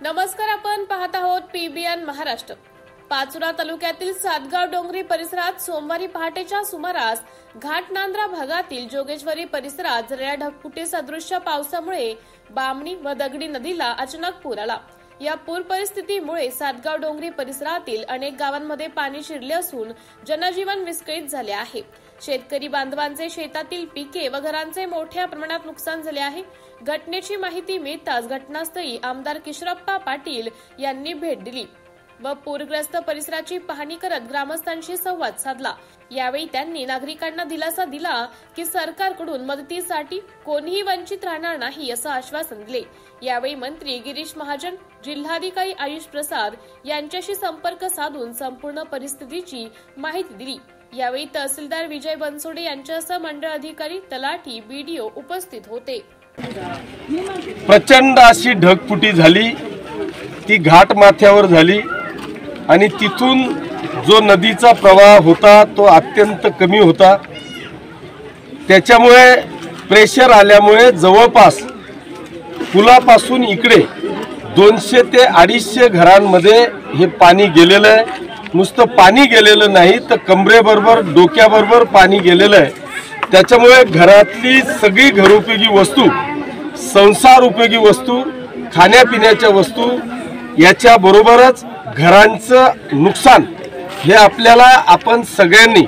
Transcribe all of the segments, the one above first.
नमस्कार, आपण पाहत आहोत पीबीएन महाराष्ट्र। पाचोरा तालुक्यातील सातगाव डोंगरी परिसरात सोमवारी पहाटेच्या सुमारास घाटनांद्रा भागातील जोगेश्वरी परिसरात झालेल्या ढगफुटी सदृश्य पावसामुळे बामणी व दगडी नदीला अचानक पूर आला। या पूर परिस्थितीमुळे सातगाव डोंगरी परिसरातील अनेक गावांमध्ये पाणी शिरले असून जनजीवन विस्कळीत झाले आहे। शेतकरी बांधवांचे शेतातील पिके व घरांचे मोठ्या प्रमाणात नुकसान झाले आहे। घटनेची माहिती मिळताच घटनास्थळी आमदार किशोरप्पा पाटील यांनी भेट दिली व पूरग्रस्त परिसराची पाहणी करत ग्रामस्थांशी संवाद साधला। यावेळी त्यांनी नागरिकांना दिलासा दिला की सरकारकडून मदतीसाठी कोणीही वंचित राहणार नाही असं आश्वासन दिले। यावेळी मंत्री गिरीश महाजन, जिल्हाधिकारी आयुष प्रसाद यांच्याशी संपर्क साधून संपूर्ण परिस्थितीची माहिती दिली। यावेळी तहसीलदार विजय बनसोडे यांच्यासह मंडळ अधिकारी, तलाठी, बीडीओ उपस्थित होते। प्रचंड अशी ढगफुटी झाली, ती घाट माथ्यावर झाली आणि तिथून जो नदीचा प्रवाह होता तो अत्यंत कमी होता। त्याच्यामुळे प्रेशर आल्यामुळे जवळपास पुलापासून इकडे 200 ते 250 घरांमध्ये हे पाणी गेलेलं आहे। नुसतं पाणी गेलेलं नाही तर कमरेबरोबर डोक्याबरोबर पाणी गेलेलं आहे। त्याच्यामुळे घरातली सगळी घरोपयोगी वस्तू, संसार उपयोगी वस्तू, खाण्यापिण्याच्या वस्तू याच्या बरोबरच घरांचं नुकसान हे आपल्याला आपण सगळ्यांनी,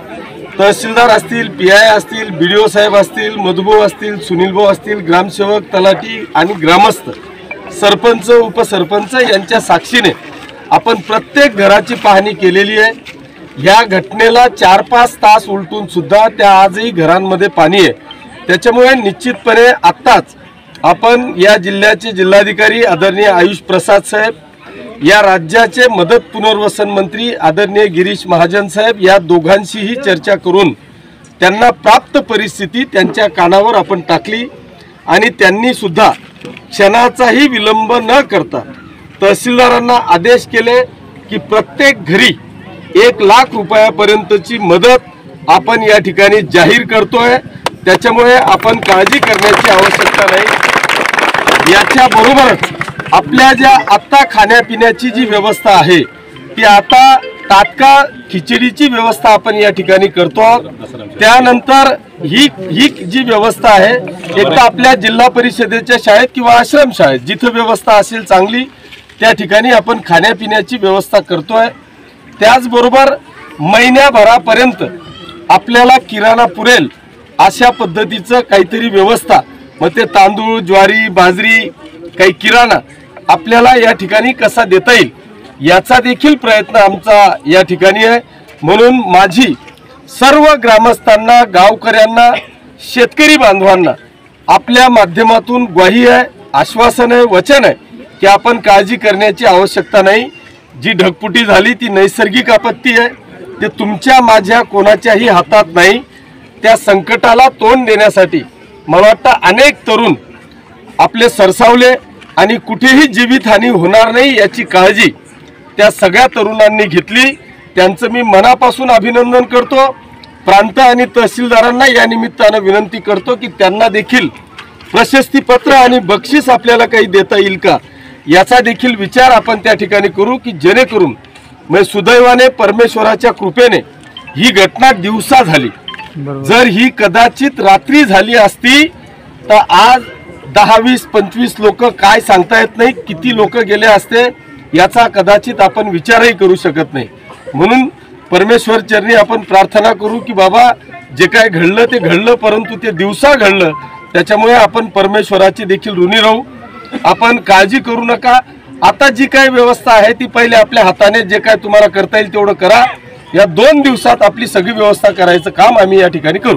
तहसीलदार असतील, पीआय असतील, बीडीओ साहेब असतील, मधुभाऊ असतील, सुनीलभाऊ असतील, ग्रामसेवक, तलाठी आणि ग्रामस्थ, सरपंच, उपसरपंच यांच्या साक्षीने आपण प्रत्येक घराची पाहणी केलेली आहे। या घटनेला 4-5 तास उलटून सुद्धा त्या आजही घरांमध्ये पाणी आहे। त्याच्यामुळे निश्चितपणे आत्ताच आपण या जिल्ह्याचे जिल्हाधिकारी आदरणीय आयुष प्रसाद साहेब, या राज्याचे मदत पुनर्वसन मंत्री आदरणीय गिरीश महाजन साहेब या दोघांशीही चर्चा करून त्यांना प्राप्त परिस्थिती त्यांच्या कानावर आपण टाकली आणि त्यांनी सुद्धा क्षणाचाही विलंब न करता तहसीलदारांना आदेश केले की प्रत्येक घरी 1 लाख रुपयापर्यंतची मदत आपण या ठिकाणी जाहीर करतोय। त्याच्यामुळे आपण काळजी करण्याची आवश्यकता नाही। याच्या बरोबरच आपल्या ज्या आता खाण्यापिण्याची जी व्यवस्था आहे ती आता तात्काळ खिचडीची व्यवस्था आपण या ठिकाणी करतो। त्यानंतर ही जी व्यवस्था आहे एक तर आपल्या जिल्हा परिषदेच्या शाळेत किंवा आश्रम शाळेत जिथे व्यवस्था असेल चांगली त्या ठिकाणी आपण खाण्यापिण्याची व्यवस्था करतोय। त्याचबरोबर महिन्याभरापर्यंत आपल्याला किराणा पुरेल अशा पद्धतीचं काहीतरी व्यवस्था, मग ते तांदूळ, ज्वारी, बाजरी, काही किराणा आपल्याला या ठिकाणी कसा देता येईल याचा देखील प्रयत्न आमचा या ठिकाणी आहे। म्हणून माझी सर्व ग्रामस्थांना, गावकऱ्यांना, शेतकरी बांधवांना आपल्या माध्यमातून ग्वाही आहे, आश्वासन आहे, वचन आहे की आपण काळजी करण्याची आवश्यकता नाही। जी ढगफुटी झाली ती नैसर्गिक आपत्ती आहे, ते तुमच्या माझ्या कोणाच्याही हातात नाही। त्या संकटाला तोंड देण्यासाठी मला वाटतं अनेक तरुण आपले सरसावले आणि कुठेही जीवितहानी होणार नाही याची काळजी त्या सगळ्या तरुणांनी घेतली। त्यांचं मी मनापासून अभिनंदन करतो। प्रांत आणि तहसीलदारांना या निमित्तानं विनंती करतो की त्यांना देखील प्रशस्तीपत्र आणि बक्षीस आपल्याला काही देता येईल का याचा देखील विचार आपण त्या ठिकाणी करू की जेणेकरून सुदैवाने परमेश्वराच्या कृपेने ही घटना दिवसा झाली। जर ही कदाचित रात्री झाली असती तर आज 10-20-25 लोक काय सांगता येत नाही, किती लोक गेले असते याचा कदाचित आपण विचारही करू शकत नाही। म्हणून परमेश्वर चरणी आपण प्रार्थना करू की बाबा जे काय घडलं ते घडलं, परंतु ते दिवसा घडलं, त्याच्यामुळे आपण परमेश्वराची देखील ऋणी राहू। आपण काळजी करू नका। आता जी काय व्यवस्था आहे ती पहिले आपल्या हाताने जे काय तुम्हाला करता येईल तेवढं करा। या 2 दिवसात आपली सगळी व्यवस्था करायचं काम आम्ही या ठिकाणी करू।